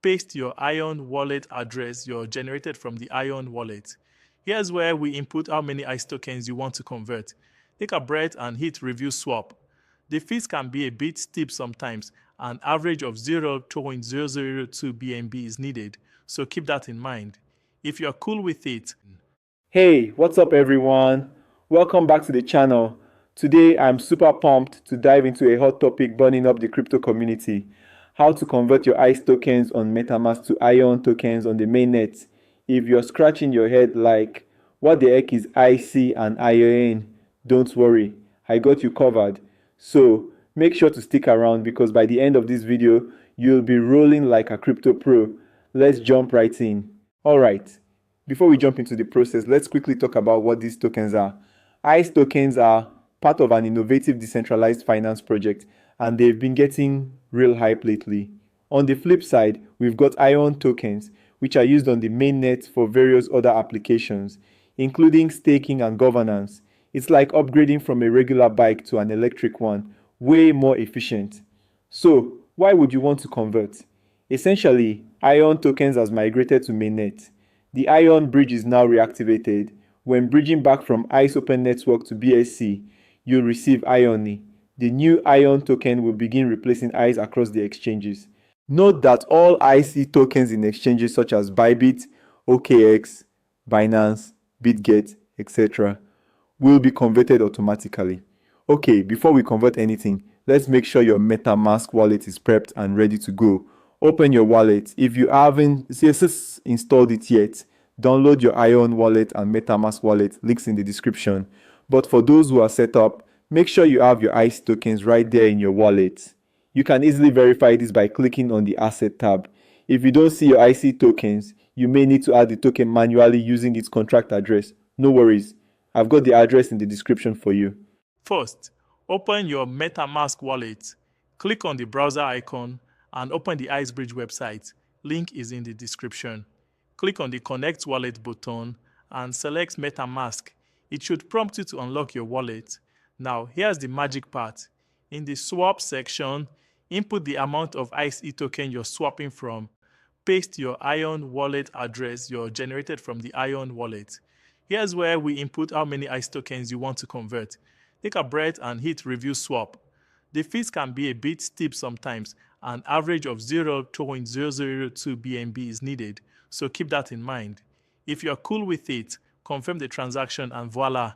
paste your Ion wallet address you're generated from the Ion wallet. Here's where we input how many ICE tokens you want to convert. Take a breath and hit review swap. The fees can be a bit steep sometimes. An average of 0.002 BNB is needed, so keep that in mind. If you're cool with it, Hey, what's up everyone? Welcome back to the channel. Today I'm super pumped to dive into a hot topic burning up the crypto community. How to convert your ICE tokens on MetaMask to Ion tokens on the mainnet. If you're scratching your head like, what the heck is IC and ION? Don't worry, I got you covered. So make sure to stick around because by the end of this video, you'll be rolling like a crypto pro. Let's jump right in. Alright. Before we jump into the process, let's quickly talk about what these tokens are. ICE tokens are part of an innovative decentralized finance project, and they've been getting real hype lately. On the flip side, we've got ION tokens, which are used on the mainnet for various other applications, including staking and governance. It's like upgrading from a regular bike to an electric one, way more efficient. So, why would you want to convert? Essentially, ION tokens has migrated to mainnet. The Ion bridge is now reactivated. When bridging back from ICE Open Network to BSC, you'll receive IONI. The new Ion token will begin replacing ICE across the exchanges. Note that all ICE tokens in exchanges such as Bybit, OKX, Binance, BitGet, etc. will be converted automatically. Okay, before we convert anything, let's make sure your MetaMask wallet is prepped and ready to go. Open your wallet. If you haven't CSS installed it yet, download your Ion wallet and MetaMask wallet, links in the description. But for those who are set up, make sure you have your ICE tokens right there in your wallet. You can easily verify this by clicking on the Asset tab. If you don't see your ICE tokens, you may need to add the token manually using its contract address. No worries, I've got the address in the description for you. first, open your MetaMask wallet, click on the browser icon, and open the IceBridge website. Link is in the description. Click on the Connect Wallet button and select MetaMask. It should prompt you to unlock your wallet. Now, here's the magic part. In the swap section, input the amount of ICE token you're swapping from. Paste your Ion wallet address you're generated from the Ion wallet. Here's where we input how many ICE tokens you want to convert. Take a breath and hit review swap. The fees can be a bit steep sometimes. An average of 0.002 BNB is needed, so keep that in mind. If you're cool with it, confirm the transaction and voila,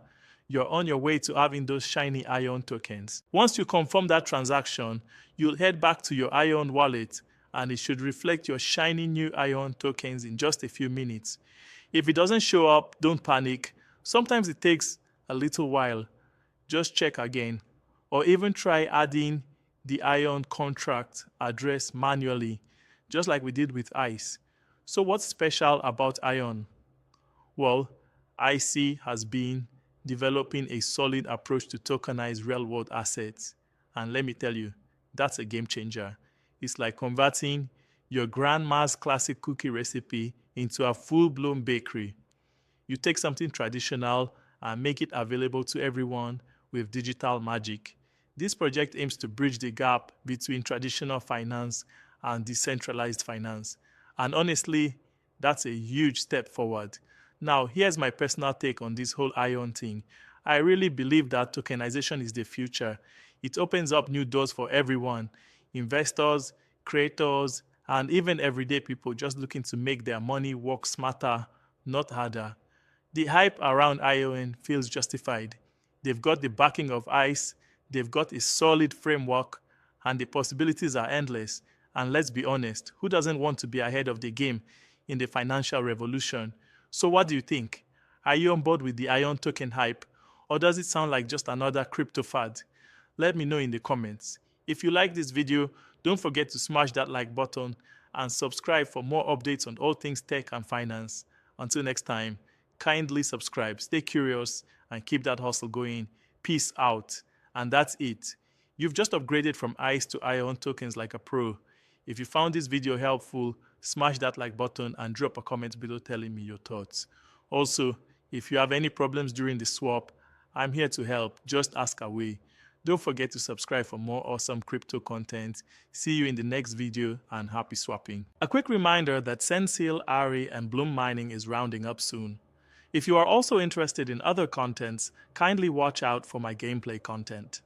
you're on your way to having those shiny Ion tokens. Once you confirm that transaction, you'll head back to your Ion wallet and it should reflect your shiny new Ion tokens in just a few minutes. If it doesn't show up, don't panic. Sometimes it takes a little while. Just check again, or even try adding the Ion contract address manually, just like we did with ICE. So what's special about Ion? Well, IC has been developing a solid approach to tokenize real-world assets. And let me tell you, that's a game changer. It's like converting your grandma's classic cookie recipe into a full-blown bakery. You take something traditional and make it available to everyone with digital magic. This project aims to bridge the gap between traditional finance and decentralized finance. And honestly, that's a huge step forward. Now, here's my personal take on this whole Ion thing. I really believe that tokenization is the future. It opens up new doors for everyone, investors, creators, and even everyday people just looking to make their money work smarter, not harder. The hype around Ion feels justified. They've got the backing of ICE, they've got a solid framework, and the possibilities are endless. And let's be honest, who doesn't want to be ahead of the game in the financial revolution? So what do you think? Are you on board with the Ion token hype, or does it sound like just another crypto fad? Let me know in the comments. If you like this video, don't forget to smash that like button and subscribe for more updates on all things tech and finance. Until next time, kindly subscribe, stay curious, and keep that hustle going. Peace out. And that's it. You've just upgraded from ICE to Ion tokens like a pro. If you found this video helpful, smash that like button and drop a comment below telling me your thoughts. Also, if you have any problems during the swap, I'm here to help. Just ask away. Don't forget to subscribe for more awesome crypto content. See you in the next video and happy swapping. A quick reminder that Sensil, Ari, and Bloom Mining is rounding up soon. If you are also interested in other contents, kindly watch out for my gameplay content.